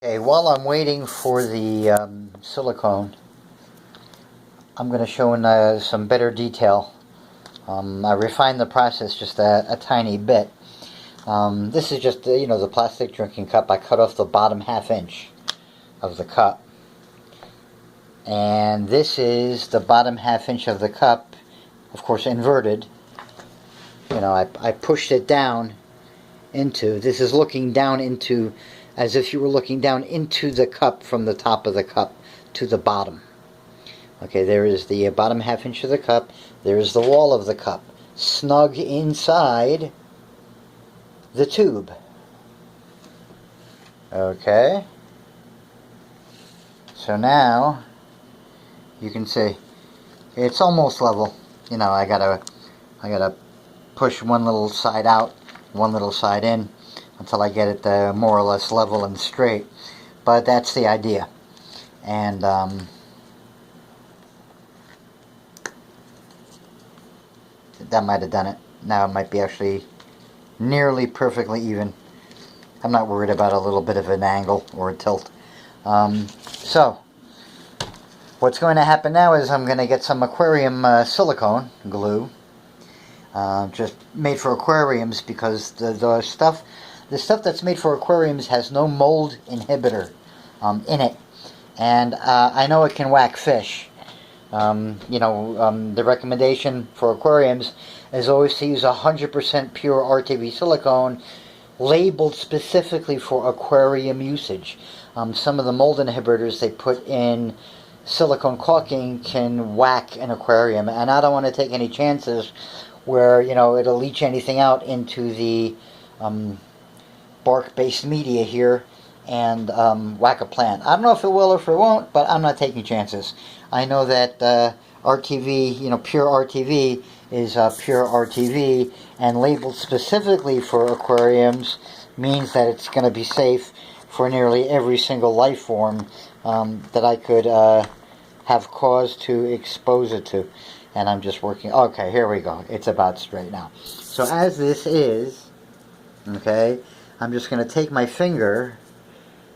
Okay, while I'm waiting for the silicone, I'm going to show in some better detail. I refined the process just a tiny bit. This is just the plastic drinking cup. I cut off the bottom ½ inch of the cup, and this is the bottom ½ inch of the cup, of course inverted. I pushed it down into. This is looking down into, as if you were looking down into the cup from the top of the cup to the bottom. Okay, there is the bottom ½ inch of the cup. There is the wall of the cup, snug inside the tube. Okay. So now you can see it's almost level. I gotta push one little side out, one little side in, until I get it more or less level and straight. But that's the idea. And that might have done it. Now it might be actually nearly perfectly even. I'm not worried about a little bit of an angle or a tilt. So what's going to happen now is I'm going to get some aquarium silicone glue, just made for aquariums, because the stuff that's made for aquariums has no mold inhibitor in it, and I know it can whack fish. The recommendation for aquariums is always to use 100% pure RTV silicone, labeled specifically for aquarium usage. Some of the mold inhibitors they put in silicone caulking can whack an aquarium, and I don't want to take any chances where it'll leach anything out into the bark-based media here and whack a plant. I don't know if it will or if it won't, but I'm not taking chances. I know that RTV, pure RTV is pure RTV, and labeled specifically for aquariums means that it's going to be safe for nearly every single life form that I could have cause to expose it to. And I'm just working. Okay, here we go. It's about straight now. So as this is, okay, I'm just going to take my finger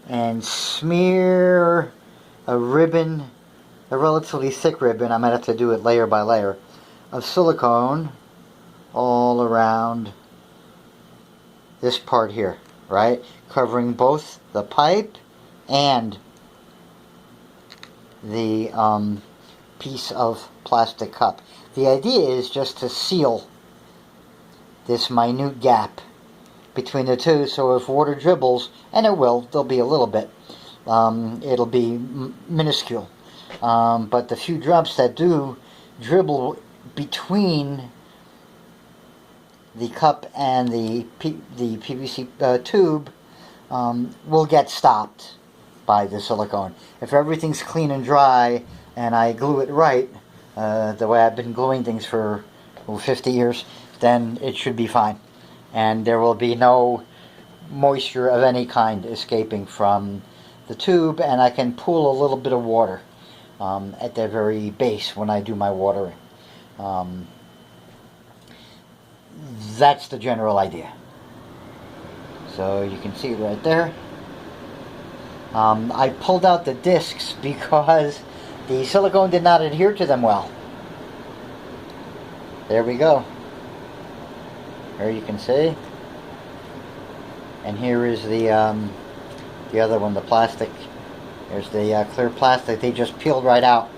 and smear a ribbon, a relatively thick ribbon, I might have to do it layer by layer, of silicone all around this part here, right? Covering both the pipe and the piece of plastic cup. The idea is just to seal this minute gap between the two, so if water dribbles, and it will, there'll be a little bit, it'll be minuscule, but the few drops that do dribble between the cup and the PVC tube will get stopped by the silicone. If everything's clean and dry and I glue it right, the way I've been gluing things for 50 years, then it should be fine. And there will be no moisture of any kind escaping from the tube, and I can pool a little bit of water at the very base when I do my watering. That's the general idea. So you can see it right there. I pulled out the discs because the silicone did not adhere to them well. There we go. Here you can see. And here is the other one, the plastic. There's the clear plastic. They just peeled right out.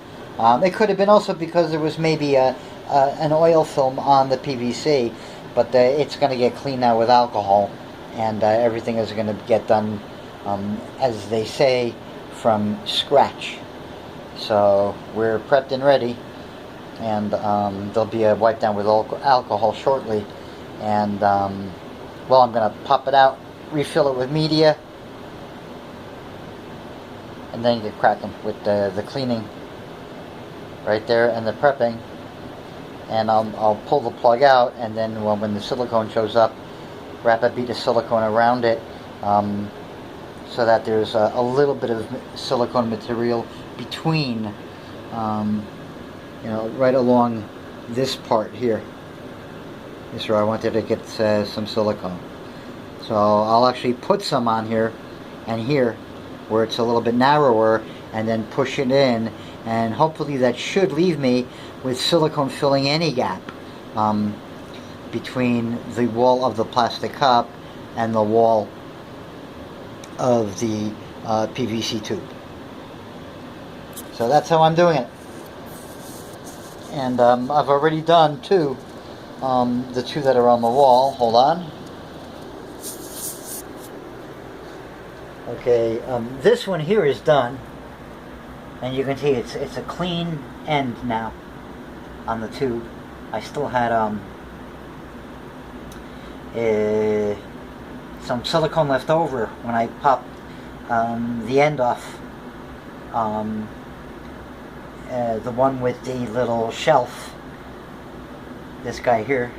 It could have been also because there was maybe an oil film on the PVC, but it's going to get cleaned now with alcohol, and everything is going to get done, as they say, from scratch. So we're prepped and ready, and there'll be a wipe down with alcohol shortly. And I'm going to pop it out, refill it with media, and then get cracking with the cleaning right there and the prepping. And I'll pull the plug out, and then when the silicone shows up, wrap a bead of silicone around it, so that there's a little bit of silicone material between, right along this part here. This is where I wanted to get some silicone. So I'll actually put some on here and here, where it's a little bit narrower, and then push it in, and hopefully that should leave me with silicone filling any gap between the wall of the plastic cup and the wall of the PVC tube. So that's how I'm doing it. And I've already done two, the two that are on the wall. Hold on. Okay, this one here is done, and you can see it's a clean end now on the tube. I still had some silicone left over when I popped the end off. The one with the little shelf, this guy here,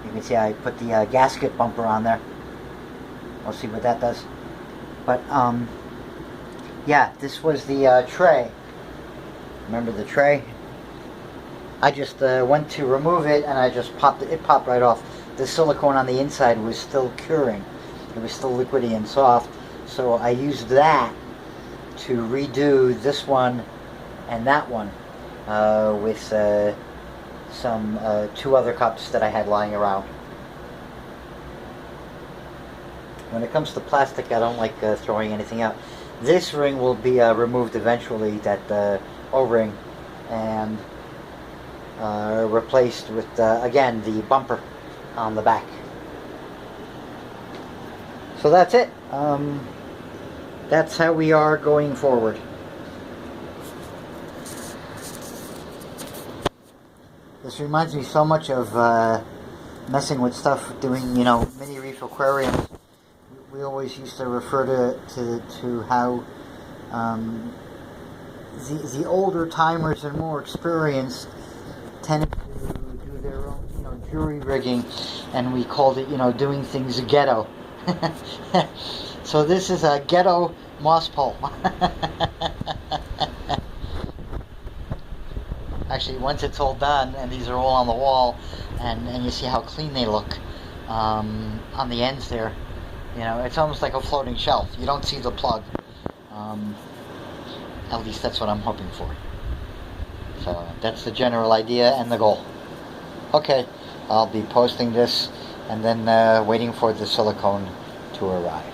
you can see I put the gasket bumper on there. We'll see what that does. But yeah, this was the tray. Remember the tray? I just went to remove it, and I just popped it. It popped right off. The silicone on the inside was still curing. It was still liquidy and soft. So I used that to redo this one and that one with some two other cups that I had lying around. When it comes to plastic, I don't like throwing anything out. This ring will be removed eventually, that O-ring, and replaced with, again, the bumper on the back. So that's it. That's how we are going forward. This reminds me so much of messing with stuff, doing, mini reef aquariums. We always used to refer to how the older timers and more experienced tended to do their own, jury rigging, and we called it, doing things ghetto. So this is a ghetto moss pole. Actually, once it's all done, and these are all on the wall, and you see how clean they look on the ends there. It's almost like a floating shelf. You don't see the plug. At least that's what I'm hoping for. So that's the general idea and the goal. Okay, I'll be posting this and then waiting for the silicone to arrive.